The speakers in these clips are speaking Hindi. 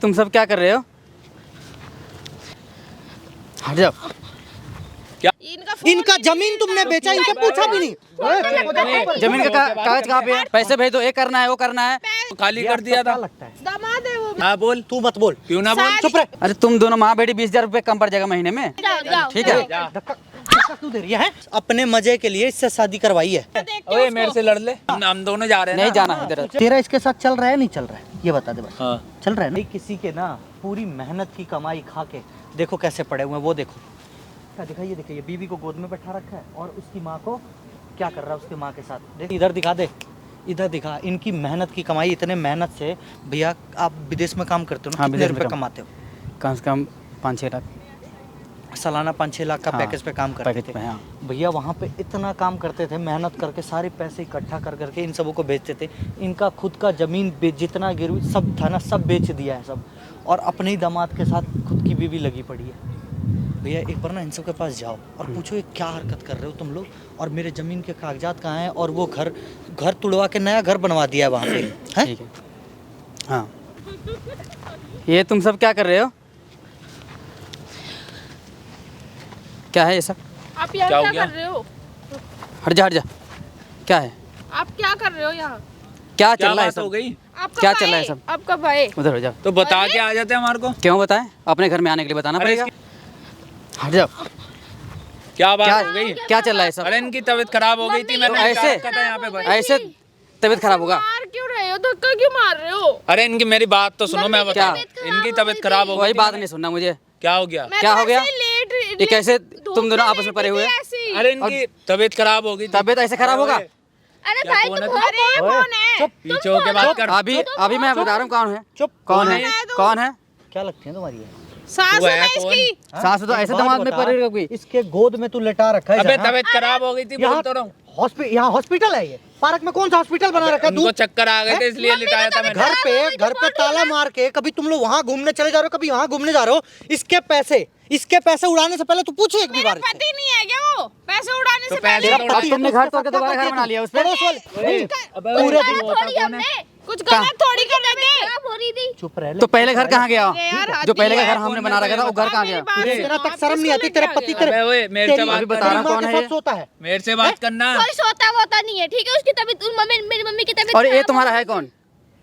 तुम सब क्या कर रहे हो? हट जाओ। इनका जमीन तुमने बेचा, इनसे पूछा भी नहीं। जमीन का कागज कहाँ पे है? पैसे भेज दो, ये करना है वो करना है। खाली कर दिया था। लगता है दामाद है वो। हाँ बोल, तू मत बोल, क्यों ना बोल। चुप रह। अरे तुम दोनों माँ बेटी 20,000 रुपये कम पड़ जाएगा महीने में, जाओ, ठीक है? धक्का क्यों दे रही है? अपने मजे के लिए इससे शादी करवाई है। ओए मेरे से लड़ ले, हम दोनों जा रहे हैं नहीं ना। जाना इधर। तेरा इसके साथ चल रहा है नहीं चल रहा है, ये बता दे बस। हाँ। चल रहा है ना? किसी के ना पूरी मेहनत की कमाई खा के देखो कैसे पड़े हुए हैं, वो देखो क्या दिखाइए। देखिए बीवी को गोद में बैठा रखा है और उसकी माँ को क्या कर रहा है उसकी माँ के साथ। देख इधर दिखा दे, इधर दिखा। इनकी मेहनत की कमाई, इतने मेहनत से भैया आप विदेश में काम करते हो ना, हाँ, कितने विदेश में रुपए काम। कमाते हो? कम से कम 5-6 लाख सालाना 5-6 लाख का हाँ, पैकेज पे काम करते पैकेज थे पे, हाँ। भैया। वहाँ पे इतना काम करते थे, मेहनत करके सारे पैसे इकट्ठा कर करके इन सबों को बेचते थे। इनका खुद का जमीन जितना गिरवी सब था ना, सब बेच दिया है सब, और अपने ही दामाद के साथ खुद की बीवी लगी पड़ी है। भैया एक बार ना इन सब के पास जाओ और पूछो ये क्या हरकत कर रहे हो तुम लोग, और मेरे ज़मीन के कागजात कहाँ हैं, और वो घर तुड़वा के नया घर बनवा दिया है वहाँ पे, हैं? ठीक है। हाँ, ये तुम सब क्या कर रहे हो? क्या है ये सब? आप यहाँ क्या हो क्या गया? कर रहे हो? हट जा हट जा। क्या है? आप क्या कर रहे हो यहाँ? क्या क्या चल रहा है बात हो सब? गई? आपका क्या भाई- चल रहा है सब? आपका भाई उधर हो जाओ। तो बता के आ जाते हमारे को। क्यों बताएं? अपने घर में आने के लिए बताना अरे पड़ेगा। हट जाओ। क्या बात क्या हो गई? क्या चल रहा है सब? अरे इनकी तबीयत खराब हो गई थी, मैंने ऐसे? कहा था यहाँ पे भाई। ऐसे तबीयत खराब होगा? मार क्यों रहे हो? धक्का क्यों मार रहे हो? अरे इनकी मेरी बात तो सुनो, मैं बता। क्या? इनकी तबीयत खराब हो गई वही थी। बात नहीं सुनना मुझे। क्या हो गया? मैं क्या तो हो गया? ऐसे लेट ये कैसे तुम दोनों आपस में पड़े हुए? अरे इनकी तबीयत खराब हो गई थी। तबीयत ऐसे खराब होगा? अरे क्या भाई कौन है तुम तू? अरे कौन है? पीछे होके बात कर। अभी मैं बता रहा हूँ कौन है। चुप। कौन है? कौन है तू? कौन है? क्या लगती है तुम्हारी ये? सास तू है है कौन? इसकी। हाँ? सास तो एक ऐसे बात दामाद में बता, पड़ी होगी। इसके गोद में तू लेटा रखा है अबे जहाँ? तबीयत खराब हो गई थी, यहाँ बोलता रहा हूँ। यहाँ हॉस्पिटल है ये? पार्क में कौन सा हॉस्पिटल बना रखा है? उनको तू चक्कर आ गए थे इसलिए लिटाया था मैंने। घर पे ताला मार के कभी तुम लोग वहाँ घूमने चले जा रहे हो, कभी वहाँ घूमने जा रहे हो। इसके पैसे उड़ाने से पहले तू पूछे एक भी बार इससे। पति नहीं है क्या वो? पैसे उड़ाने तो से पैसे पहले तो अब तुमने घर तोड़ के दोबारा घर बना लिया उस पे? पड़ोस वाले। पूरे गलत थोड़ी हमने कुछ गलत थोड़ी कर रहे थे। हो रही थी। चुप रह ले। तो पहले घर कहाँ गया? अरे यार, जो पहले का हाथी घर हमने बना रखा था वो घर कहाँ गया? तुझे तेरा तक शर्म नहीं आती? तेरा पति तेरे अबे ओए, मेरे से तेरी- बात अभी बता तेरी रहा माँ कौन के है साथ ये? सोता है। मेरे से बात करना। कोई सोता वोता नहीं है, ठीक है? उसकी तबीयत मेरी मम्मी की तबीयत और ये खराब तुम्हारा हो है कौन?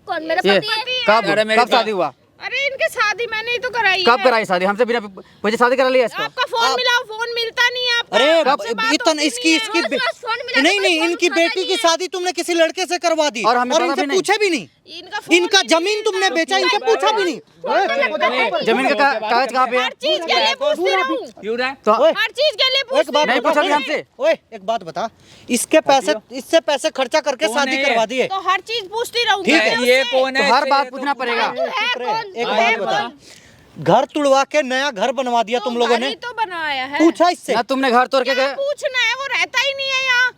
कौन? मेरा ये पति है। कब अरे मेरी कब शादी हुआ? अरे इनके शादी मैंने ही तो कराई कब है। कराई शादी? हमसे बिना मुझे शादी करा लिया इसको? आपका फोन मिलाओ, फोन मिलता नहीं है आपका। अरे आपसे बात इतना होती इसकी नहीं इसकी है। रोज फोन मिला नहीं तो नहीं कोई इनकी फोन उठाता बेटी की नहीं है। शादी तुमने किसी लड़के से करवा दी, और हमें पता इनसे भी नहीं। पूछे भी नहीं। इनका फोन इनका नहीं जमीन मिलता। तुमने बेचा, इनसे पूछा भी नहीं। जमीन का कागज कहाँ पे है? हर चीज के लिए पूछती रहूं। क्यों रहा है? तो ओए, हर चीज के लिए एक पूछती बात नहीं बता, पूछा भी हमसे? ओए एक बात बता, इससे पैसे खर्चा करके कौन शादी है? करवा दी है। तो हर चीज पूछती रहूं। ठीक है, ये कौन है? तो हर इससे बात ये तो पूछना पड़ेगा। तू है कौन? एक तू बात है बता, कौन? घर तुड़वा के नया घर बनवा दिया तुम लोगों घर ने, ही तो बनाया है। पूछा इससे? ना तुमने घर तोड़ के क्या गए? पूछना है? वो रहता ही नहीं है यहाँ।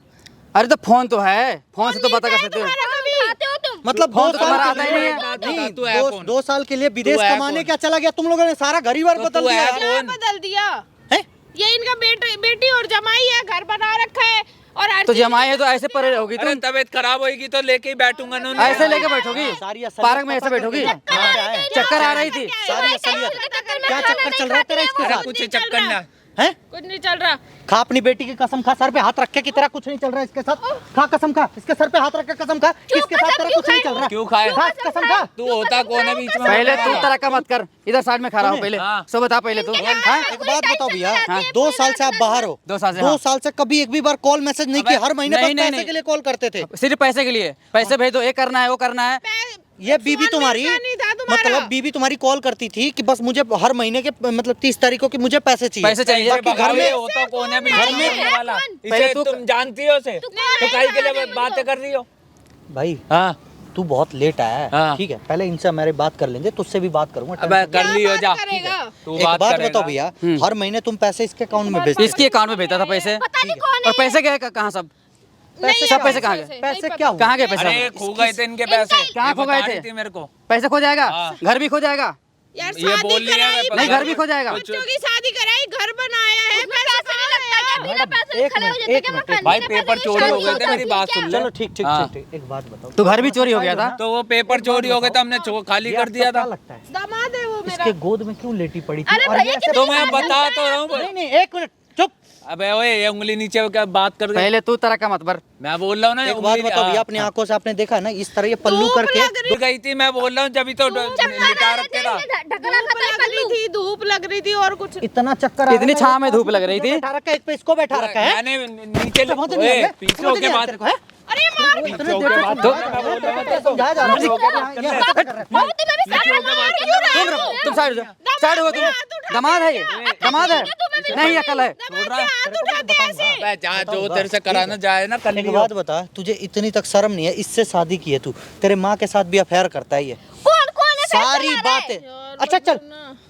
अरे तो फोन तो है, फोन से तो पता कर सकते हो। तुम्हारा कभी खाते हो तुम? मतलब फोन 2 तो साल तुम्हारा के आता ही लिए नहीं है। नहीं, तू है कौन? 2 साल के लिए विदेश तू है कमाने कौन? क्या चला गया? तुम लोगों ने सारा घर ही बार तो बदल तू दिया है यार। क्या कौन? बदल दिया? हैं? ये इनका बेटी और जमाई है, घर बना रखा है और हर तो चीज- जमाई है तो ऐसे परे होगी अरे तुम? तबीयत खराब होगी तो लेके ही बैठूंगा ना। ऐसे लेके बैठोगी? सारी असलियत पार्क में ऐसे पता कर बैठोगी? देना। कहाँ पे आए? चक्कर आ रही थी? सारी असलियत क्या चक्कर चल रहा है तेरा इसके अरे साथ? कुछ चक्कर ना। हैं? कुछ नहीं चल रहा। खा अपनी बेटी की कसम खा, सर पे हाथ रख के कि तेरा कुछ नहीं चल रहा है इसके साथ। खा कसम खा, इसके सर पे हाथ रख के कसम खा कि इसके साथ तेरा कुछ नहीं चल रहा। क्यों खाए? खा कसम खा। तू होता कौन है बीच में? पहले तू तरह का मत कर, इधर साइड में खड़ा हो पहले। हाँ। सो बता पहले तू। हाँ? एक बात बताओ भैया, हाँ। 2 साल से आप बाहर हो, 2 साल से, 2 हाँ। साल से कभी एक भी बार कॉल मैसेज नहीं किया? हर महीने नहीं, बस नहीं, पैसे नहीं। के लिए कॉल करते थे। सिर्फ पैसे के लिए, पैसे भेज दो, ये करना है वो करना है। ये बीबी फोन तुम्हारी, मिलता नहीं था तुम्हारा। मतलब बीबी तुम्हारी कॉल करती थी कि बस मुझे हर महीने के मतलब 30 तारीख को कि मुझे पैसे चाहिए। पैसे चाहिए। बाकी घर में पैसे होता कौन है? कौन है? घर में वाला पहले इसे तू- तुम जानती हो उसे? तू कौन तो है? काहे के लिए बातें कर रही हो? भाई हाँ तू बहुत लेट आया है, हाँ। ठीक है? पहले इनसे हमारी बात कर लेंगे, तुझसे भी बात करूंगा। अबे कर लियो बात जा। करेगा? तू एक बात करेगा। बताओ भैया, हर महीने तुम पैसे इसके अकाउंट में भेजते इसके अकाउंट में भेजा था पैसे। पता नहीं कौन है। और पैसे गए कहाँ सब? नहीं सब है पैसे कहाँ गए? नहीं पैसे पता। क्या हुआ? कहाँ गए पैसे? अरे खो गए थे इनके पैसे। कहाँ ये खो गए बता थे? रही थी मेरे को। पैसे खो जाएगा, हाँ। घर भी खो जाएगा। यार ये शादी बोल रही है कराई, मैं नहीं, घर भी खो जाएगा। बच्चों की शादी कराई, घर बनाया है, पैसे कहाँ है यार? बिना पैसे के खड़े हो जाते क्या? मैं भाई बिना पेपर पैसे के चोरी हो शादी गए थे, करती मेरी हूँ बात क्या? सुन ले। चलो ठीक ठीक हाँ। ठीक, एक बात बताओ, तो घर भी चोरी हो गया था। तो वो पेपर चोरी हो गए तो हमने खाली ये कर आपको दिया क्या था। लगता है दामाद है वो मेरा। इसके गोद में क्यों लेटी पड़ी थी? अरे और भैया ये ऐसे- तो मैं बता तो रहा हूँ। नहीं नहीं, एक मिनट चुप। अबे ओए ये उंगली नीचे क्या बात कर रहे? पहले तू तरह का मत बर। मैं बोल रहा हूँ ना एक बात उंगली- बताओ भैया, हाँ, अपनी आंखों से आपने देखा है ना इस तरह ये पल्लू करके धूप गई थी, मैं बोल रहा हूँ जब तो लिटा रखे था। ढकना धूप खाता है लग रही पल्लू। थी, धूप लग रही थी और कुछ। इतना चक्कर आ इतनी रहा है, छांव में धूप लग रही थी। बैठा रखा है, एक पे इसको बैठा रखा है। मैंने नीचे समझ नहीं आ रहा है? पीछे समझ होके नहीं आ रहा बात तेरे को, है? अरे मार इतने देर से समझाया जा रहा है, समझाया जा रहा है। ये हद कर रहा है। बहुत ही मैं भी साथ में मार क्यों रहा है? तुम साइड हो जाओ, साइड हो तुम। दमाद है ये, दमाद है, नहीं अकल है। हाथ उठाते ऐसे। अबे जा जो तेरे से कराना जाए ना कर एक लियो। बात बता, तुझे इतनी तक शर्म नहीं है? इससे शादी की है तू, तेरे माँ के साथ भी अफेयर करता है ये कौन कौन है? सारी बातें। अच्छा चल,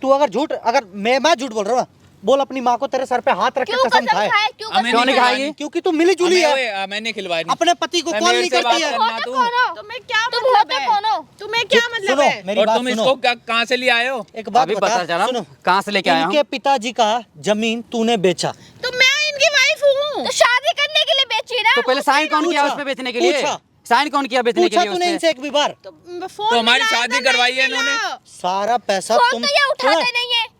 तू अगर झूठ, अगर मैं झूठ बोल रहा हूँ, बोल अपनी माँ को तेरे सर पे हाथ रख के क्यों कसम कसम खाए, खाए? क्यों हमें कसम क्यों नहीं खाए? खाएगी? क्योंकि तू मिली जुली है, मैंने खिलवाई नहीं। अपने पति को मैं कॉल मेरे नहीं से करती बात है। करना होते तू। कौन हो? तुम्हें क्या तुम मतलब होते है? कौन हो? तुम्हें क्या मतलब सुनो है? मेरी और बात तुम सुनो, इसको कहाँ से ले आए हो? एक बात अभी पता चला सुनो, कहाँ से लेके आया इनके हूँ। पिताजी का जमीन तूने बेचा, तो मैं इनकी वाइफ हूँ। तो शादी करने के लिए बेची ना? तो पहले साइन कौन किया पूछा, उस पे बेचने के लिए? पूछा। साइन कौन किया बेचने के पूछा लिए तूने उस इनसे एक भी बार? तो फोन तो हमारी मिला, शादी तो करवाई है नहीं इन्होंने। मिला। सारा पैसा फोन तुम तो ये उठाते सुनो, नहीं है।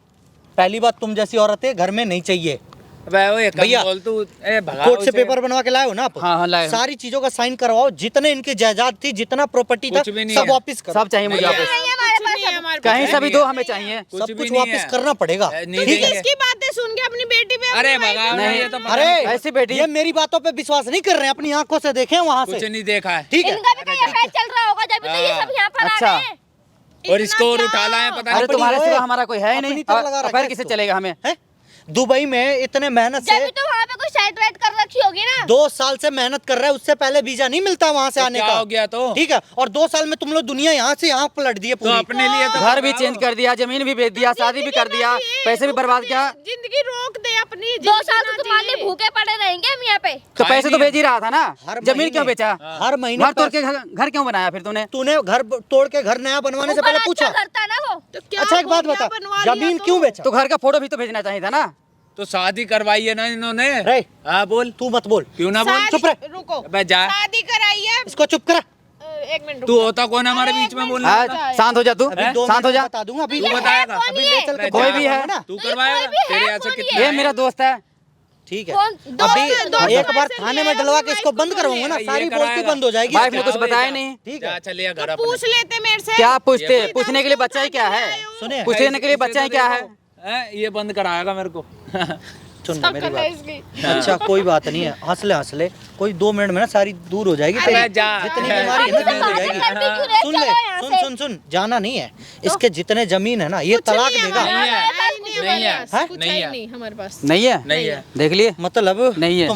पहली बात तुम जैसी औरतें घर में नहीं चाहिए। अबे ओए कम भैया, बोल तू। ए भगा कोर्ट से उसे। पेपर बनवा के लाए हो ना आप? हाँ, हाँ, लाए हूँ। सारी चीजों का साइन करवाओ, जितने इनकी जायदाद थी, जितना प्रॉपर्टी था, कुछ भी नहीं सब है। वापस करो। सब चाहिए मुझे नहीं वापस। नहीं है हमारे कुछ नहीं है पास। हमारे पास। कहीं सभी दो हमें चाहिए। कुछ सब भी कुछ नहीं वापस है। करना पड़ेगा। नहीं ठीक है? देंगे। इसकी बातें सुन के अपनी बेटी पे अरे अपनी भगा wife नहीं, ये तो पता अरे नहीं। ऐसी बेटी- ये मेरी बातों पे विश्वास नहीं कर रहे हैं, अपनी आंखों से देखें वहां कुछ से। नहीं देखा है। ठीक है? इनका भी कहीं अफेयर चल रहा होगा जब तो ये सब यहाँ पर आ अच्छा। रहे हैं। और इतना इसको और क्या? उठा लाए पता अरे नहीं। तुम्हारे ओए, सिवा हमारा कोई है ही अपनी नहीं। तरह लगा रखा अफेयर है किससे इसको। चलेगा हमें? हैं? दुबई में इतने मेहनत जब से तो वहाँ पे कोई साइड वाइड कर रखी होगी ना। 2 साल से मेहनत कर रहा है, उससे पहले वीजा नहीं मिलता वहां से तो आने क्या का। हो गया तो? ठीक है, और 2 साल में तुम लोग दुनिया यहाँ से यहाँ पलट दिए तो पूरी। अपने लिए तो घर भी चेंज कर दिया, जमीन भी बेच दिया, शादी भी कर दिया, पैसे भी बर्बाद किया। जिंदगी रोक दे अपनी। 2 साल जिंदगी तो तुम्हारे लिए जिए। भूखे पड़े रहेंगे हम यहाँ पे। तो पैसे तो बेच ही रहा था ना, हर जमीन महीने- क्यों बेचा? हर महीने घर तोड़ के घर क्यों बनाया फिर तूने? तूने घर तोड़ के घर नया बनवाने से ऊपर पहले अच्छा पूछा? करता ना वो। तो क्या अच्छा एक हो बात गया, बता, बनवा लिया जमीन तो? क्यों बेचा? तो घर का फोटो भी तो भेजना चाहिए था ना। तो शादी करवाई है ना इन्होंने। रे, हाँ बोल। तू मत बोल, क्यों ना बोल? शादी- चुप रह। रुको। अबे जा। शादी कराई है। इसको चुप करा। एक मिनट रुको। तू होता कौन है हमारे बीच में बोलने हाँ, वाला? शांत हो जा तू, अभी 2 शांत हो मिनट जा। में बता दूंगा। अभी तू बताएगा। कौन अभी ये? ले चल के कोई भी है ना। तू कोई करवाएगा। भी है, तेरे यहाँ से कौन कितना ये है? मेरा दोस्त है। ठीक है, कौन? अभी एक बार से थाने लिया में डलवा के है, इसको वाइफ बंद को करवाऊंगा ना, ये सारी कराएगा। बोलती बंद हो जाएगी। वाइफ ने कुछ जा, बताया जा। नहीं। ठीक जा है, चलिए घर तो अपने। पूछ लेते मेरे से। क्या पूछते? ये पूछने के लिए बच्चा ही क्या है? सुने पूछने के लिए बच्चा ही क्या है? ये बंद कराएगा मेरे को। सुन ले मेरी अकल है बात। इसकी। अच्छा कोई बात नहीं है, हंस ले, कोई 2 मिनट में ना सारी दूर हो जाएगी तेरी। अबे जा। जितनी बीमारी है ना दूर हो जाएगी। सुन ले, सुन जाना नहीं है। इसके जितने जमीन है ना, ये कुछ तलाक नहीं है देगा। हमारे नहीं है। पास, नहीं नहीं है। हमारे पास, हैं? कुछ नहीं है है। नहीं हमारे पास। नहीं है? नहीं है। देख लिए? मतलब नहीं है।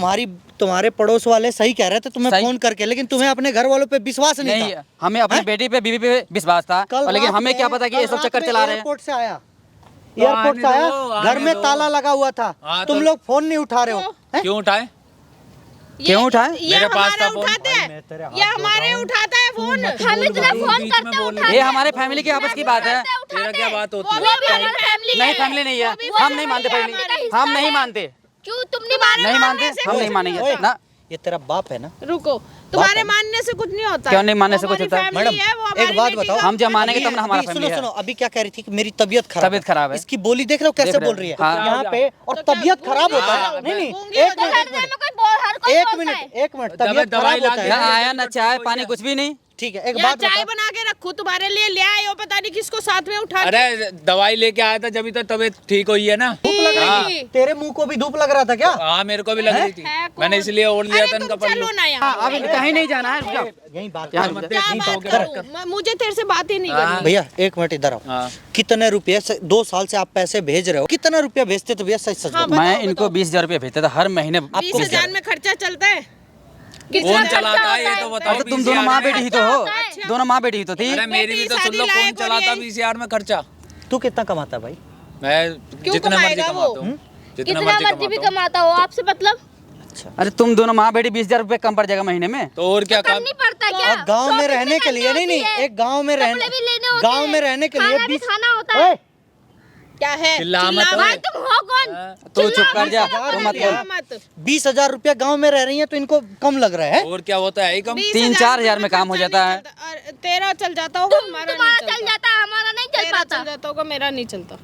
तुम्हारे पड़ोस वाले सही कह रहे थे तुम्हें सही। फोन करके, लेकिन तुम्हें अपने घर वालों पे विश्वास नहीं नहीं था। हमें अपनी हैं? बेटी पे बीवी पे विश्वास था, कल और लेकिन रात हमें में- क्या पता कि ये कल सब रात चक्कर में चला रहे हैं। एयरपोर्ट से आया, तो एयरपोर्ट से आने आया, दो, घर आने में दो। ताला लगा हुआ था, हाँ, तुम तो- लोग फोन नहीं उठा रहे हो। हैं? क्यों उठाए? क्यों उठाए? ये मेरे पास हमारा था फोन। उठाते भाई, हैं। मैं तेरे हाथ ये जोड़ हमारे रहा हूँ। उठाता है फोन। हम इतना भाई, फोन बीच में करते बोल उठाते ये हमारे फैमिली की आपस की बात है। तेरा क्या बात होती वो है? भी हमारी फैमिली नहीं है। फैमिली नहीं है, वो भी हम नहीं मानते family फैमिली, हमारी। हम नहीं मानते, क्यों तुम नहीं माने? नहीं मानते, मानने से हम कुछ नहीं मानेंगे ओए, ना। ये तेरा बाप है ना? रुको, तुम्हारे है। मानने से कुछ नहीं होता। क्यों नहीं मानने से वो कुछ होता है? हमारी family है, वो एक हमारी बात बेटी बताओ, का हम जब मानेंगे तब ना हमारा अभी फैमिली है। सुनो, अभी क्या कह रही थी कि मेरी तबीयत खराब तबीयत खराब है। इसकी बोली देख रहे हो कैसे देख रहे बोल रही है? हैं। हाँ। यहाँ पे और तो क्या तबीयत खराब होता हाँ, है। नहीं गूंगी एक हो मिनट, हर एक घर मिनट, में कोई बोल हर कोई एक बोलता मिनट, है। एक मिनट, जब तबीयत दवाई खराब होता लाके ना है। आया ना चाय पानी कुछ भी नहीं। ठीक है, एक या बात चाय बता, बना के रखूं तुम्हारे लिए, ले आए हो पता नहीं किसको साथ में उठा के। अरे दवाई लेके आया था जब तो तबीयत ठीक हुई है ना। धूप लग रही हाँ। थी, तेरे मुंह को भी धूप लग रहा था क्या? हाँ मेरे को भी लग रही थी, है कौन? मैंने इसलिए ओढ़ लिया अरे था तुम इनका पल्लू। चलो ना हाँ, यहाँ। अभी कहीं नहीं जाना है, रुक जाओ। यही बात यहाँ कर। रुक क्या ठीक बात हो गया। करूं? मुझे तेरे से बात ही नहीं हाँ। करनी। भैया एक मिनट इधर आओ। हाँ। कितने रुपए 2 साल से आप पैसे भेज रहे हो? कितना रुपया भेजते थे भैया? सच सच हाँ, बताओ। मैं इनको 20,000 रुपये भेजता था हर महीने। 20,000 में खर्चा चलता है। कौन चलाता है ये तो बताओ? अरे तो तुम दोनों माँ बेटी ही तो हो, अच्छा। दोनों माँ बेटी ही तो थी। अरे मेरी भी तो सुन लो, शादी कौन लायक हो चलाता रही है। 20,000 में खर्चा? तू कितना कमाता है भाई? मैं जितना मर्जी कमाएगा वो? कमाता हूँ, जितना कितना मर्जी मर्जी भी कमाता हूँ। कमाता हो आपसे मतलब अच्छा, अरे तुम दोनों माँ बेटी 20,000 रुपये कम पड़ जाएगा महीने में। तो और क्या काम? करनी पड़ता क्या? और गांव में शॉपिंग रहने भी के लिए करनी नहीं होती है, एक गांव में कपड़े भी लेने होते गांव में हैं, रहने के लिए खाना भी 20 खाना होता है। ओए, क्या है चिल्ला मत। चिल्ला भाई तुम हो कौन? तू चुप कर जा, तू मत चिल्ला बोल। मत 20,000 रुपया गांव में रह रही हैं तो इनको कम लग रहा है। और क्या होता है कम 3-4 हजार में काम हो जाता है। तेरा चल जाता होगा, हमारा तुम्हारा नहीं चल जाता है, हमारा नहीं चल तेरा पाता। चल जाता होगा, मेरा नहीं चलता।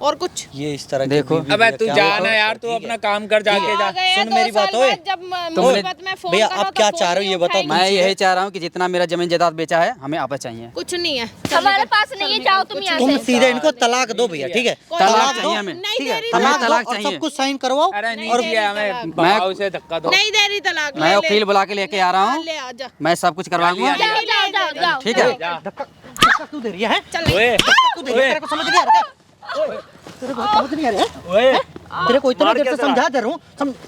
और कुछ ये इस तरह की देखो। बीवी अबे है, तू क्या जाना होगा? यार, तू अपना काम कर जाके जा। आ गए सुन 2 मेरी बात साल ओए। बाद जब तुमने- मुसीबत में फोन भैया, करो आप तो क्या फोन चाह रहे हो नहीं ये बताओ उठाएगी। मैं यही चाह रहा हूँ कि जितना मेरा जमीन जायदाद बेचा है हमें वापस चाहिए। कुछ नहीं है, हमारे पास नहीं है, जाओ तुम यहाँ तुम से। सीधे इनको तलाक दो भैया, ठीक है? तलाक दो, चाहिए हमें। नहीं ठीक दे है, रही हमें तलाक तलाक दो और चाहिए। सब कुछ साइन करवाओ। अरे नहीं नहीं दे दिया रही हमें, तलाक। भाव से धक्का दो। नहीं दे रही तलाक। मैं ले, वकील बुला के लेके आ रहा हूँ, ले आ जा। मैं सब कुछ करवाऊंगा। जाओ जाओ जाओ जाओ। ठीक है। धक्का क्यों दे रही है? चल ओए क्यों दे रही है? तेरे को समझ नहीं आ रहा है? तेरे को समझ नहीं आ रहा है? ओए तेरे को इतना मार देर से कैसे समझा दे रहा हूँ,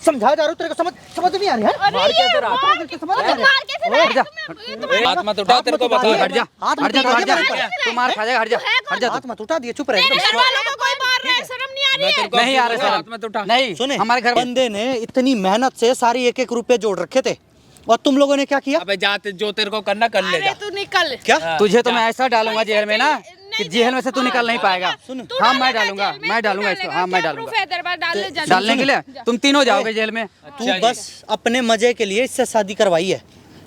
समझा जा रहा हूँ, तेरे को समझ नहीं आ रही है? मार कैसे रहा? समझ नहीं आ रही है? मार कैसे हट जा, ए, हाथ मत उठा, तेरे को हाथ मत बता। उठा। हट जा, हाथ मत हट जा, उठा, हट जा, हाथ मत उठा। तू मार खा जाएगा, हट जा, हट जा हाथ तू। मत उठा दिए, चुप रहे तेरे एकदम। घर वालों को कोई मार रहा है, शर्म नहीं आ रही मैं है? तेरे को नहीं आ रहा हाथ सर, मत उठा। नहीं सुने, हमारे घर बंदे ने इतनी मेहनत से सारी 1-1 रुपए जोड़ रखे थे और तुम लोगों ने क्या किया? अबे जा, जो तेरे को करना कर ले अरे जा। तू निकल। क्या? तुझे तो मैं ऐसा डालूंगा जेल में ना कि जेल में से तू निकल नहीं पाएगा। सुन, तू हाँ डालेगा मैं डालूंगा, जेल में, मैं तू डालूंगा इसको, डालेगा, हाँ मैं क्या डालूंगा। proof है तेरे पास? डाल ले जा। डालने के लिए तुम तीनों जाओगे जेल में। तू अच्छा जी। बस अपने मजे के लिए इससे शादी करवाई है,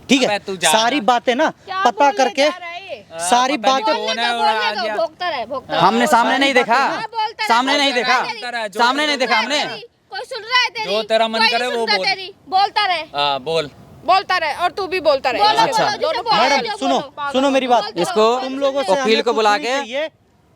ठीक है? अबे तू जा सारी ना। बातें ना क्या पता बोलने करके जा रहा है ये? सारी पता नहीं बातें कौन है, बोलने और आ दो, गया। भोगता रहे, भोगता रहे। हमने सामने नहीं देखा, हाँ, बोलता रहे, सामने नहीं देखा, बोलता रहे। सामने नहीं देखा हमने। कोई सुन रहा है तेरी? जो तेरा मन कोई करे नहीं वो सुनता बोल। तेरी, बोलता रहे। हाँ बोल। बोलता रहे और तू भी बोलता रहे। बोलो, अच्छा। बोलो, जिसे बोलना है, मैडम जो सुनो, बोलो। सुनो मेरी बात। बोल दो। इसको तुम लोगों से वकील हमें को कुछ बुला नहीं के चाहिए।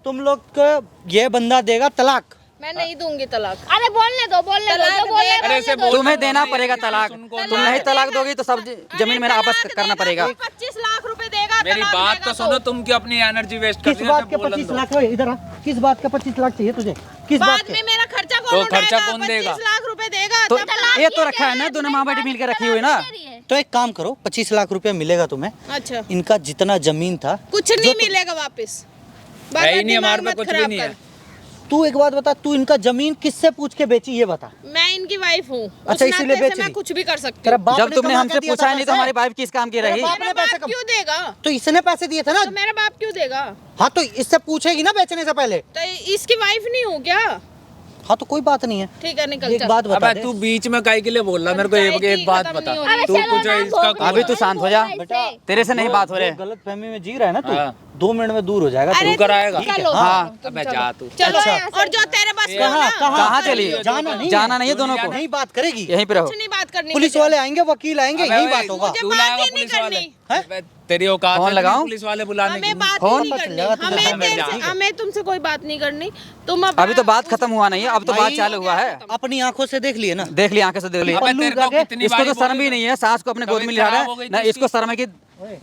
तुम लोग को ये बंदा देगा तलाक। मैं नहीं दूंगी तलाक। अरे बोलने दो, बोलने दो, तलाक जो बोलने दे। दो, अरे बोलने ऐसे दो। बोल। तुम्हें देना पड़ेगा तलाक। सुन कौन तुम नहीं तलाक दोगी तो सब जमीन मेरा वापस करना पड़ेगा। 25 लाख रुपए देगा। मेरी तलाक बात देगा तो सुनो, तुम क्यों अपनी एनर्जी वेस्ट कर किस रही हो? बात सब के बोलन 25 दो। लाख? ओए, इधर आ। किस बात का 25 लाख चाहिए तुझे? किस बात बाद के? में मेरा खर्चा तो कौन खर्चा उठाएगा? कौन देगा? 25 लाख रुपए देगा। तो तब ये तो रखा है ना, दोनों माँ बेटी मिलकर रखी हुई ना। तो एक काम करो, 25 लाख रुपया मिलेगा तुम्हें। अच्छा, इनका जितना जमीन था कुछ नहीं मिलेगा वापस। है ही नहीं, हमारे दिमाग पे मत कुछ भी खराब नहीं कर। है। तू एक बात बता, तू इनका जमीन किससे पूछ के बेची ये बता। मैं इनकी वाइफ हूँ। अच्छा, उस इसीलिए नाते से बेच मैं ली। कुछ भी कर सकती तेरा हूँ। बाप जब ने तुमने कमा हमसे के दिया पूछा था ही नहीं तो पैसे? हमारी वाइफ किस काम की रही। बाप ने मेरा पैसे बाप कम- क्यों देगा? तो इसने पैसे दिए थे ना। तो मेरा बाप क्यों देगा? हाँ तो इससे पूछेगी ना बेचने से पहले। तो इसकी वाइफ नहीं हूँ क्या? हाँ तो कोई बात नहीं है। ठीक है, निकल एक चल। बात बता अबे दे। तू बीच में काहे के लिए बोल रहा? मेरे को पंचायत एक ही बात खत्म बता। नहीं हो रही। अरे तू चलो कुछ ना, इसका भोग अभी तू शांत हो जा, बेटा। तेरे से नहीं बात हो रहे। गलत फहमी में जी रहा है ना तू। हाँ। 2 मिनट में दूर हो जाएगा अरे तू कराएगा? चलो, हाँ। तुम अबे चलो। जा तू। चलो अच्छा। और जो तेरे बस का हो कहाँ ना, कहाँ चली? जाना नहीं है। जाना नहीं है दोनों को, नहीं बात करेगी। यहीं पे रहो। कुछ नहीं बात करनी। पुलिस मुझे। वाले आएंगे, वकील आएंगे, अबे यही ओए, बात होगा। मुझे तू बात लाएगा ही नहीं पुलिस वाले? करनी। हैं? अबे तेरी औकात फोन है लगाऊं? पुलिस वाले बुलाने की? हमें बात फोन ही मत नहीं करनी। लगा, तू जा, हमें जा। तेरे से- हमें तुमसे कोई बात नहीं करनी। तुम अब अभी तो बात खत्म हुआ नहीं है, अब तो बात भाई, चालू हुआ है। अपनी आंखों से देख लिए ना। देख लिया, आंखें से देख लिया। अबे पल्लू तेरे को लगा के- कितनी इसको तो बारी शर्म बोला ही नहीं है, सास को अपने गोद में तबीयत लिटा खराब रहा हो गई है थी ना, उसकी। इसको शर्म है कि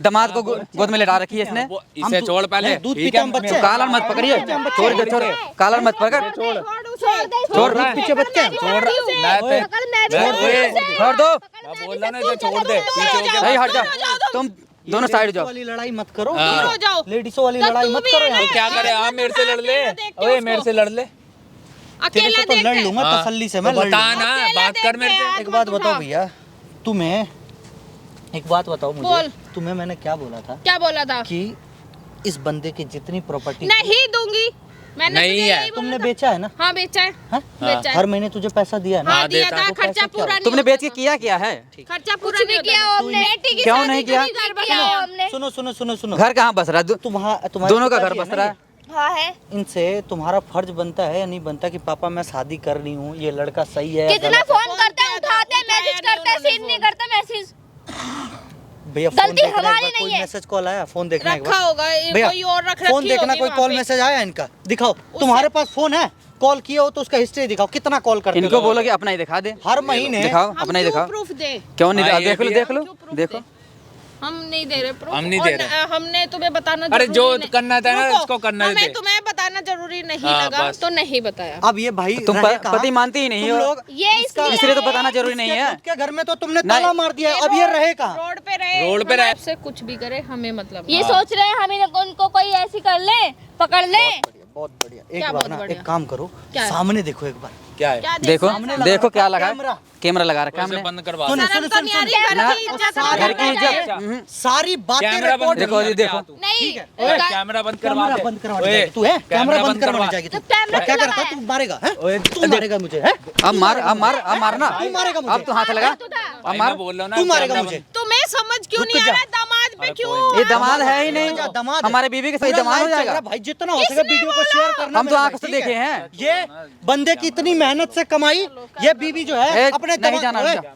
दामाद को गोद में लिटा रखी है इसने। वो इसे छोड़ पहले। दूध ठीक पीते है? हम बच्चे। तो कालर मत पकड़िए, छोड़ दे, छोड़, कालर मत पकड़, छोड़ छोड़ रहा है, पीछे बच्चे हैं। छोड़ रहा है। मैं पकड़, मैं भी छोड़ उसे- दे। छोड़ दो, मैं बोल रहा ना इसे छोड़ दे। पीछे हो सही जा। हट जाओ, तुम दोनों साइड लेडीज़ों जाओ। वाली लड़ाई मत करो। हाँ। दूर हो जाओ। लेडीजों वाली तो लड़ाई तू मत भी करो है ना? यहाँ। क्या करे? हाँ मेरे से लड़ ले। देखते ओए उसको। मेरे से लड़ ले। तेरे अकेला से तो लड़ देख लूंगा हाँ। तसल्ली से, तो मैं लड़ बता लूंगा। ना, अकेला बात कर देख मेरे के से। यार। एक बात मत बताओ उठा। भैया, तुम्हें एक बात बताओ मुझे, बोल। तुम्हें मैंने क्या बोला था क्या बोला था? कि इस बंदे की जितनी प्रॉपर्टी नहीं दूंगी। मैंने नहीं तुझे है। यही बोला तुमने था। बेचा है ना? हाँ बेचा है। हाँ? बेचा है। हर महीने तुझे पैसा दिया है ना? हाँ हाँ, दिया देता था। है। तो खर्चा पैसा क्या पूरा हुआ? नहीं तुमने होता बेच के था। किया क्या है? खर्चा पूरा कुछ नहीं भी होता किया था। हमने, बेटी की क्यों शादी नहीं की किया? भी घर बनाया हमने। सुनो सुनो सुनो सुनो, घर कहाँ बस रहा है? तुम्हारे दोनों का घर पिताजी बस ना रहा है। हाँ है। ये, इनसे तुम्हारा फर्ज बनता है या नहीं बनता कि पापा मैं शादी कर रही हूँ, ये लड़का सही है या कितना गलत है? फोन करते हैं, उठाते हैं, मैसेज करते हैं, सीन नहीं करते मैसेज। भैया फोन गलती देखना एक हमारी बार, नहीं कोई है। मैसेज कॉल आया? फोन देखना एक रखा बार होगा ये, भैया, कोई और रख फोन रखी देखना, होगी कोई वहाँ कॉल पे। मैसेज आया इनका? दिखाओ, तुम्हारे पास फोन है, कॉल किए हो तो उसका हिस्ट्री दिखाओ, कितना कॉल करते इनको हो? बोलो कि अपना ही दिखा दे, हर महीने दिखाओ, हम अपना ही क्यों दिखाओ। प्रूफ दे? क्यों नहीं? हाँ, ये देख लो, भी है। देख लो, क्यों proof देखो। दे? हम नहीं दे रहे proof। हम नहीं और दे रहे। हमने तुम्हें बताना अरे जरूरी जो नहीं- करना था ना, रुको, इसको करने हमें दे। तुम्हें बताना जरूरी नहीं हाँ, लगा बस। तो नहीं बताया। अब ये भाई तुम रहे कहाँ? पति मानती ही नहीं तुम हो। लोग ये इसलिए इसलिए तो बताना जरूरी नहीं है। खुद के घर में तो तुमने नहीं। ताला मार दिया है, अब ये रहे कहाँ? रोड पे रहे, रोड पे रहे। से कुछ भी करे हमें मतलब ये सोच रहे हैं हम इनको कोई ऐसी कर ले, पकड़ ले। बहुत बढ़िया। क्या एक बार बहुत ना बढ़िया? एक काम करो, क्या है? सामने देखो एक बार। क्या है? क्या देखो, सामने लगा देखो रखा क्या है लगा है, कैमरा। कैमरा लगा रखा है उसे हमने। बंद करवा सुन दो। सुन सुन सुन ना, सारी घर की इज्जत। सारी बातें कैमरा रिकॉर्ड बंद देखो, ये देखो। नहीं ओए, कैमरा बंद करवा कैमरा दे। बंद करवाने ओए, जाएगी तू है कैमरा बंद करवाने करवा। जाएगी तू तो कैमरा क्या क्यों करता लगाया? तू मारेगा हैं ओए, तू मारेगा मुझे हैं अब मारना। तू मारेगा मुझे अब तो हाथ लगा। अब भाई, मार। मैं बोल रहा हूँ ना, तू मारेगा कैमरा मुझे तुम्हें समझ क्यों रुक नहीं आ जा। रहा दामाद पे अरे क्यों कोई ये दामाद है ही नहीं, जा, दामाद है। हमारे बीवी के साथ पूरा दामाद हो live चल जाएगा। रहा है भाई जितना हो सके वीडियो को शेयर करना हम तो मेरे आंख से भाई, ठीक देखे है? हैं। ये बंदे की इतनी मेहनत से कमाई ये बीवी जो है ए, अपने नहीं जाना, ओए, जा।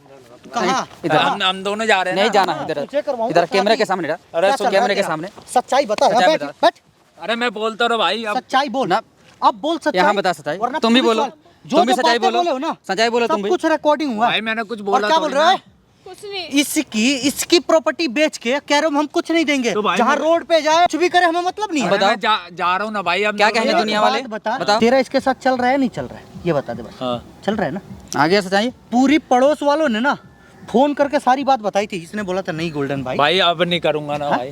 कहाँ इधर हम दोनों जा रहे हैं नहीं ना। जाना इधर तुझे करवाऊंगा इधर कैमरे शादी। के सामने रहा। अरे क्या सुन, चल रहा है कैमरे के तेरा? सामने। सच्चाई बता सच्चाई बैठ बता। बैठ अरे मैं बोलता रहा भाई अब सच्चाई बोल ना। अब बोल सच्चाई यहाँ बता सच्चाई। वरना तुम भी पुलिस बोलो। वाले- जो तुम भी जो सच्चाई बातें बोलो। बोले हो ना सच्चाई बोलो तुम सब भी। कुछ रिकॉर्डिंग हुआ भाई मैंने कुछ और बोला क्या बोल थोड़ी रहे ना। हो कुछ नहीं इसकी प्रॉपर्टी बेच के कह रहे हो हम कुछ नहीं देंगे तो भाई जहाँ मैं- रोड पे जाए कुछ भी करे हमें मतलब नहीं है अरे बताओ। मैं जा रहा हूँ ना भाई अब क्या दोनों कहेंगे जा दुनिया रहे वाले? बात बता बताओ। तेरा इसके साथ चल रहा है नहीं चल रहा है ये बता दे बस हैं। हाँ। चल रहा है ना आ गया सच्चाई। पूरी पड़ोस वालों ने ना फोन करके सारी बात बताई थी इसने बोला था नहीं गोल्डन भाई भाई अब नहीं करूंगा ना भाई।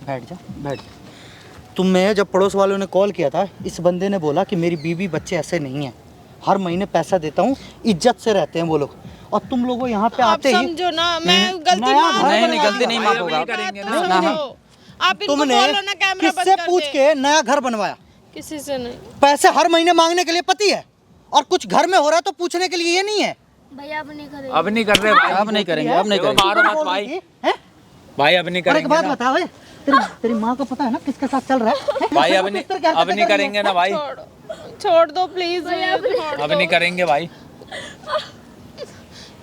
बैठ जा तुम्हें जब पड़ोस वालों ने कॉल किया था इस बंदे ने बोला कि मेरी बीवी बच्चे ऐसे नहीं हैं हर महीने पैसा देता हूँ इज्जत से रहते हैं वो लोग और तुम लोगों यहाँ पे आप आते ही समझो ना मैं गलती नया माफ घर नहीं, बनवा गलती दिया। नहीं भाई, माफ अब होगा। नहीं करेंगे ना। तो ना, समझो। आप इनको तुमने बोलो ना कैमरा किससे बंद कर पूछ दे। के नया घर बनवाया किसी से नहीं पैसे हर महीने मांगने के लिए पति है और कुछ घर में हो रहा है तो पूछने के लिए ये नहीं है भैया अब नहीं करेंगे। अब नहीं कर रहे भाई। अब नहीं करेंगे, अब नहीं देखो, करेंगे। मारो मत बोल भाई। रही थी, हैं? भाई अब नहीं और एक करेंगे बात ना। बता ओए तेरी माँ को पता है ना किसके साथ चल रहा है भाई अब नहीं अब नहीं करेंगे ना भाई। छोड़ दो प्लीज अब नहीं करेंगे भाई।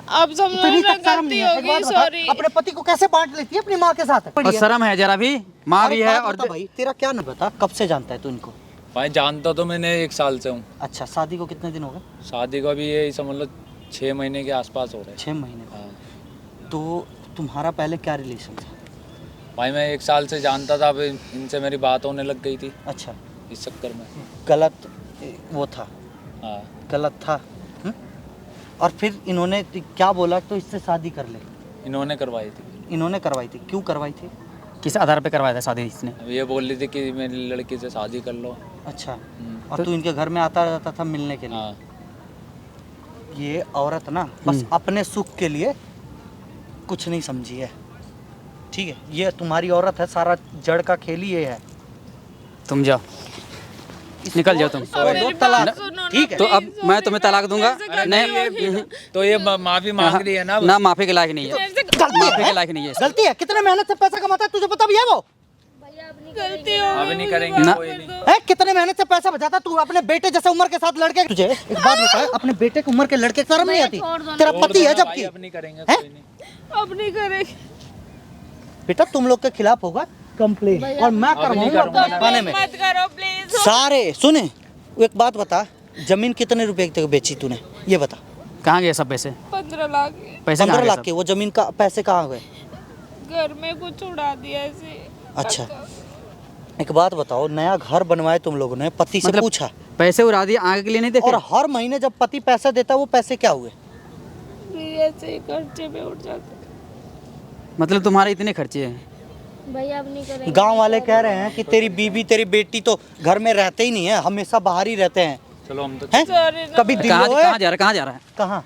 अब समझो तेरी ना तक शर्म गलती नहीं है एक होगी बात बता सॉरी अपने पति को कैसे बांट लेती है अपनी माँ के साथ और शर्म है जरा भी। माँ भी है और भाई तेरा क्या नाम बता कब से जानता है तू इनको भाई जानता तो मैंने 1 साल से हूँ। अच्छा शादी को कितने दिन हो गए शादी को भी ये समझ लो 6 महीने के आसपास हो रहे हैं। 6 महीने हाँ। तो तुम्हारा पहले क्या रिलेशन था भाई मैं 1 साल से जानता था, अब इनसे मेरी बात होने लग गई थी अच्छा इस चक्कर में। गलत वो था हाँ। गलत था हुँ? और फिर इन्होंने क्या बोला तो इससे शादी कर ले इन्होंने करवाई थी। इन्होंने करवाई थी क्यों करवाई थी किस आधार पे करवाया था शादी इसने? अब ये बोल रही थी कि मेरी लड़की से शादी कर लो। अच्छा हम्म। और तू इनके घर में आता रहता था मिलने के लिए हाँ। ये औरत ना बस अपने सुख के लिए कुछ नहीं समझी है ठीक है ये तुम्हारी औरत है सारा जड़ का खेल ही ये है तुम जाओ, निकल जाओ तुम। इसको दो तलाक ठीक है तो अब मैं तुम्हें तलाक दूंगा। नहीं तो ये माफी मांग रही है ना। ना, माफी के लायक नहीं है। गलती माफी है के लायक नहीं है। गलती है कितने मेहनत से पैसा कमाता है तुझे पता भी है वो भैया अब नहीं गलती हो अब नहीं करेंगे ना। कोई नहीं। है कितने मेहनत से पैसा बचाता तू अपने बेटे जैसे उम्र के साथ लड़के तुझे एक बात बता अपने बेटे की उम्र के लड़के की शर्म नहीं आती छोड़ दो ना। तेरा छोड़ पति दो है ना जबकि भाई, अब नहीं करेंगे हैं? कोई नहीं। अब नहीं करेंगे बेटा तुम लोग के खिलाफ होगा कंप्लेन और मैं करवाऊंगा करूंगा अपने थाने में मत करो प्लीज सारे सुने एक बात बता जमीन कितने रुपए तक बेची तूने ये बता कहाँ गए सब पैसे? 15 लाख पैसे 15 कहाँ लाख गए के वो जमीन का पैसे कहाँ गए घर में कुछ उड़ा दिया ऐसे अच्छा एक बात बताओ नया घर बनवाए तुम लोगों ने पति से मतलब पूछा सब? पैसे उड़ा दिए, आगे के लिए नहीं देखे? और हर महीने जब पति पैसा देता वो पैसे क्या हुए ऐसे ही खर्चे में उठ जाते मतलब तुम्हारे इतने खर्चे हैं? भैया अब नहीं करेंगे। गांव वाले कह रहे हैं कि तेरी बीवी तेरी बेटी तो घर में रहते ही नहीं है हमेशा बाहर ही रहते हैं चलो हम तो हैं? सॉरी ना कभी कहाँ दिल्ली कहाँ जा रहा है? कहाँ जा रहा है? कहाँ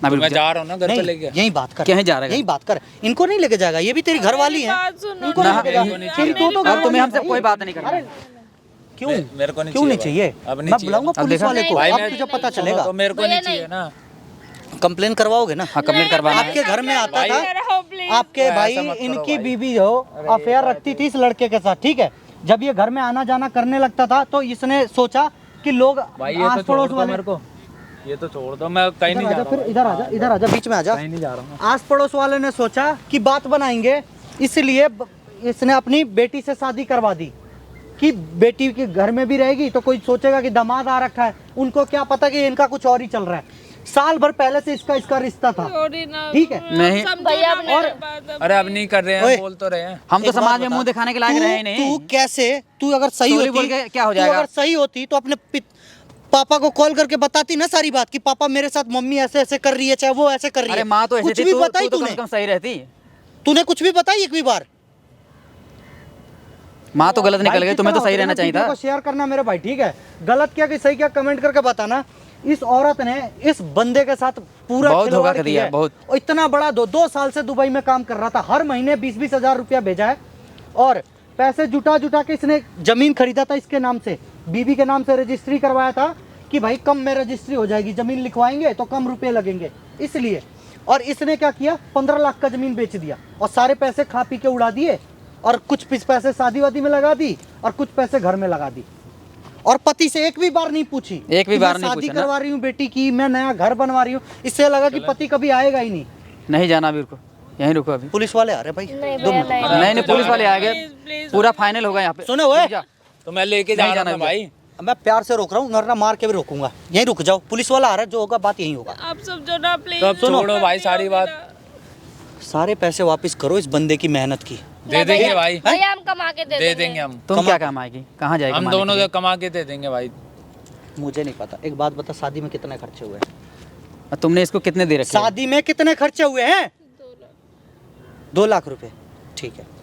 ना भी मैं रुक जा। जा रहा हूँ ना घर पे नहीं लेके। यही बात कर कहीं जा रहा है? यही बात कर इनको नहीं लेके जाएगा ये भी तेरी घर वाली है बात सुनो इनको ना। नहीं लेके जाएगा मेरे को तेरी नहीं दो तो अब घर तुम्हें वाली हमसे है। कोई बात नहीं करनी। क्यों मेरे को नहीं क्यों नहीं चाहिए चाहिए भाई। अब नहीं मैं चाहिए। बुलाऊंगा अब पुलिस देखा? वाले को भाई अब मैं- तुझे पता सुनो, चलेगा तो मेरे को भैया नहीं चाहिए ना। कंप्लेन करवाओगे ना हाँ, कंप्लेंट करवाना है। आपके घर में आता भाई, था रहो प्लीज आपके ऐसा भाई मत करो इनकी भाई। बीवी जो अफेयर रखती थी इस लड़के के साथ ठीक है जब ये घर में आना जाना करने लगता था तो इसने सोचा कि लोग भाई ये आस तो छोड़ पड़ोस दो वाले मेरे को। ये तो छोड़ दो, मैं कहीं नहीं जा रहा फिर हूँ। इधर आजा बीच में आजा कहीं नहीं जा रहा हूँ। आस पड़ोस वाले ने सोचा कि बात बनाएंगे इसलिए इसने अपनी बेटी से शादी करवा दी कि बेटी के घर में भी रहेगी तो कोई सोचेगा कि दामाद आ रखा है उनको क्या पता कि इनका कुछ और ही चल रहा है साल भर पहले से इसका रिश्ता था सॉरी ना ठीक है नहीं। भैया और अरे अब नहीं कर रहे ओए। हैं, बोल तो रहे हैं। हम तो एक समाज बात में बता, मुंह दिखाने के लायक रहे ही नहीं। तू कैसे तू अगर सही सॉरी होती बोल के क्या हो तू जाएगा? अगर सही होती तो अपने पापा को कॉल करके बताती ना सारी बात कि पापा मेरे साथ मम्मी ऐसे ऐसे कर रही है चाहे वो ऐसे कर रही है अरे माँ तो ऐसे कुछ थी, भी तू बताई तो कम तूने से कम सही रहती। तूने कुछ भी बताई एक भी बार माँ तो गलत निकल भाई गई, तुम्हें तो कितना सही रहना होता है चाहिए ना, वीडियो था। को शेयर करना मेरे भाई ठीक है गलत क्या कि सही क्या कमेंट करके बताना इस औरत ने इस बंदे के साथ पूरा बहुत धोखा खिलवाड़ कर दिया किया है, बहुत। और इतना बड़ा 2 साल से दुबई में काम कर रहा था, हर महीने 20-20 हजार रुपया भेजा है और पैसे जुटा जुटा के इसने जमीन खरीदा था इसके नाम से, बीवी के नाम से रजिस्ट्री करवाया था कि भाई कम में रजिस्ट्री हो जाएगी, जमीन लिखवाएंगे तो कम रुपए लगेंगे इसलिए। और इसने क्या किया, 15 लाख का जमीन बेच दिया और सारे पैसे खा पी के उड़ा दिए और कुछ पैसे शादी वादी में लगा दी और कुछ पैसे घर में लगा दी और पति से एक भी बार नहीं पूछी, एक भी कि बार मैं नहीं शादी पूछा ना। करवा रही हूँ बेटी की, मैं नया घर बनवा रही हूँ। इससे लगा कि पति कभी आएगा ही नहीं। नहीं जाना अभी, रुको यहीं रुको अभी। पुलिस वाले आ रहे भाई, नहीं दो भैया मिनट। नहीं। नहीं पुलिस वाले आ गए, पूरा फाइनल होगा यहाँ पे। सुनो ओए, तो मैं लेके जा नहीं रहा जाना हूँ भाई। मैं प्यार से रोक रहा हूँ, वरना मार के भी रोकूंगा। यहीं रुक जाओ, पुलिस वाला आ रहा है, जो होगा बात यही होगा। आप समझो ना प्लीज। तो अब छोड़ो भाई सारी बात, सारे पैसे वापस करो इस बंदे की मेहनत की। दे देंगे भाई, भैया हम कमा के दे देंगे हम। तुम क्या काम आएगी, कहाँ जाएगी? हम दोनों के कमा के दे देंगे भाई। मुझे नहीं पता, एक बात बता, शादी में कितने खर्चे हुए हैं? तुमने इसको कितने दे रखे? शादी में कितने खर्चे हुए हैं? 2 लाख रुपए, ठीक है।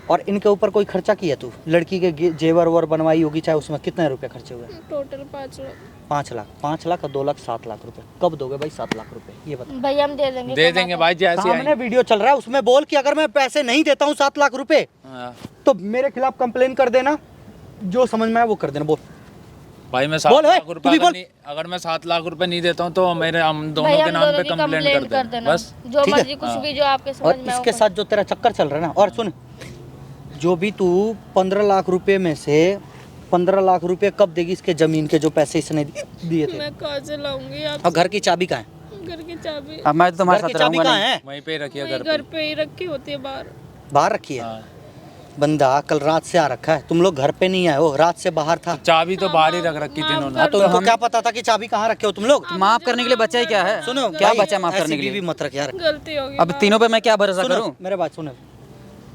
और इनके ऊपर कोई खर्चा किया तू? लड़की के जेवर वोवर बनवाई होगी चाहे, उसमें कितने रुपए खर्चे हुए? टोटल 5 लाख। 5 लाख। 5 लाख और 2 लाख 7 लाख रुपए। कब दोगे भाई 7 लाख रुपए, ये बता। भैया हम दे देंगे। दे देंगे भाई जैसे सामने वीडियो चल रहा है, उसमें बोल कि अगर मैं पैसे नहीं देता हूँ 7 लाख रुपए हाँ। तो मेरे खिलाफ कंप्लेन कर देना, जो समझ में आए वो कर देना। बोल भाई मैं बोल 7 ओए, लाख तू रुपए भी बोल। अगर मैं 7 लाख रुपए नहीं देता हूँ तो हम दोनों भैया के हम नाम पे दोनों की कंप्लेंट कर कर देना देना, बस। जो ठीक है? मर्जी कुछ भी जो आपके समझ और में इसके हो। साथ जो तेरा चक्कर चल रहा है ना, और सुन, जो भी तू 15 लाख रुपए में से 15 लाख रुपए कब देगी इसके जमीन के जो पैसे इसने दिए थे? मैं कहाँ से लाऊंगी आप? और घर की चाबी कहाँ है? घर की चाबी अब मैं तो तुम्हारे घर की साथ चाबी रहूंगा कहाँ नहीं। है? वहीं पे रखिए वही घर घर पे। पे ही रखी होती है बाहर। बाहर रखी है। हाँ। बंदा कल रात से आ रखा है, तुम लोग घर पे नहीं आए हो, रात से बाहर था। चाबी तो बाहर ही रख रखी थी इन्होंने। हाँ, तो उनको क्या पता था कि चाबी कहाँ रखे हो तुम लोग? माफ करने के लिए बच्चा ही क्या है? सुनो क्या भाई, बच्चा माफ ऐसी करने के बीवी लिए? मत रख यार। गलती होगी। अब तीनों पे मैं क्या भरोसा सुनो करूं? मेरे बात सुनो,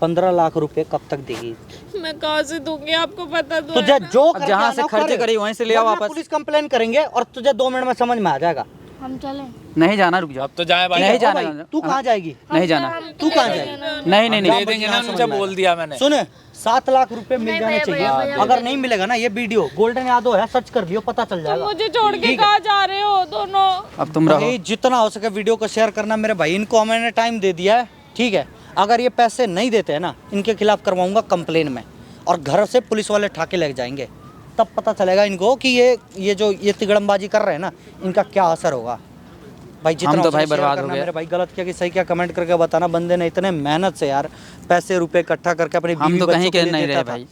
15 लाख रुपए कब तक देगी? मैं कहाँ से दूंगी, आपको पता तो तुझे है ना। जो अब करके जहाँ आना से हो खर्चे कर। करी वहीं से ले आओ वरना वापस। पुलिस कंप्लेन करेंगे और तुझे 2 मिनट में समझ में आ जाएगा। हम चलें? नहीं जाना, रुक जाओ। अब तो जाए भाई। नहीं ओ जाना। भाई, तू कहाँ जाएगी? नहीं जाना। तू कहाँ जाएगी? नहीं नहीं दे नहीं। देंगे ना, मुझे बोल दिया मैंने। सुन, 7 लाख रुपए मिल नहीं जाने भैया, चाहिए। भैया, भैया, अगर नहीं मिलेगा ना, ये वीडियो गोल्डन यादव है, सर्च कर लियो, पता चल तो जाएगा। मुझे छोड़ के ठीक है। कहाँ जा रहे हो दोनों? अब तुम रहो। भाई जितना हो सके वीडियो को शेयर करना मेरे भाई। इनको मैंने टाइम दे दिया है, ठीक है? अगर ये पैसे नहीं देते हैं ना, इनके खिलाफ करवाऊंगा कंप्लेन में और घर से पुलिस वाले ठाके लेके जाएंगे। तब पता चलेगा इनको कि ये तिगड़मबाजी कर रहे हैं ना, इनका क्या असर होगा। भाई जितना हम हो तो सके भाई शेयर बर्बाद करना हो गए। मेरे भाई। गलत किया कि सही किया कमेंट करके बताना। बंदे ने इतने मेहनत से यार पैसे रुपए इकट्ठा करके अपनी हम बीवी तो बच्चों कहीं के के लिए नहीं देता रहे था। भाई।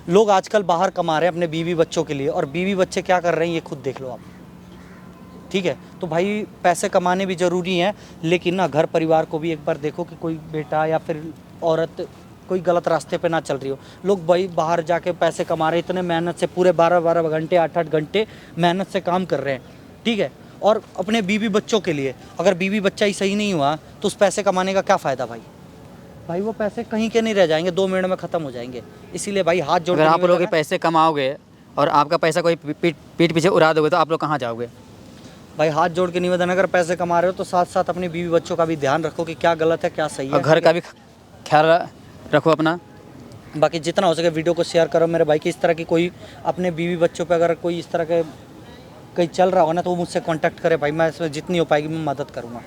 लोग आजकल बाहर कमा रहे हैं अपने बीवी बच्चों के लिए, और बीवी बच्चे क्या कर रहे हैं ये खुद देख लो आप, ठीक है? तो भाई पैसे कमाने भी ज़रूरी हैं, लेकिन ना घर परिवार को भी एक बार देखो कि कोई बेटा या फिर औरत कोई गलत रास्ते पे ना चल रही हो। लोग भाई बाहर जाके पैसे कमा रहे हैं, इतने मेहनत से पूरे 12-12 घंटे 8-8 घंटे मेहनत से काम कर रहे हैं, ठीक है? और अपने बीवी बच्चों के लिए, अगर बीवी बच्चा ही सही नहीं हुआ तो उस पैसे कमाने का क्या फ़ायदा भाई? भाई वो पैसे कहीं के नहीं रह जाएंगे, 2 मिनट में ख़त्म हो जाएंगे। इसीलिए भाई हाथ जोड़ अगर के आप लोग निवेदन है। पैसे कमाओगे और आपका पैसा कोई पीठ पीछे उड़ा दोगे तो आप लोग कहाँ जाओगे? भाई हाथ जोड़ के निवेदन, अगर पैसे कमा रहे हो तो साथ साथ अपनी बीवी बच्चों का भी ध्यान रखो कि क्या गलत है क्या सही है। और घर का भी ख्याल रखो अपना। बाकी जितना हो सके वीडियो को शेयर करो मेरे भाई। कि इस तरह की कोई अपने बीवी बच्चों पे अगर कोई इस तरह के कहीं चल रहा हो ना, तो वो मुझसे कांटेक्ट करे भाई। मैं इसमें जितनी हो पाएगी मैं मदद करूँगा।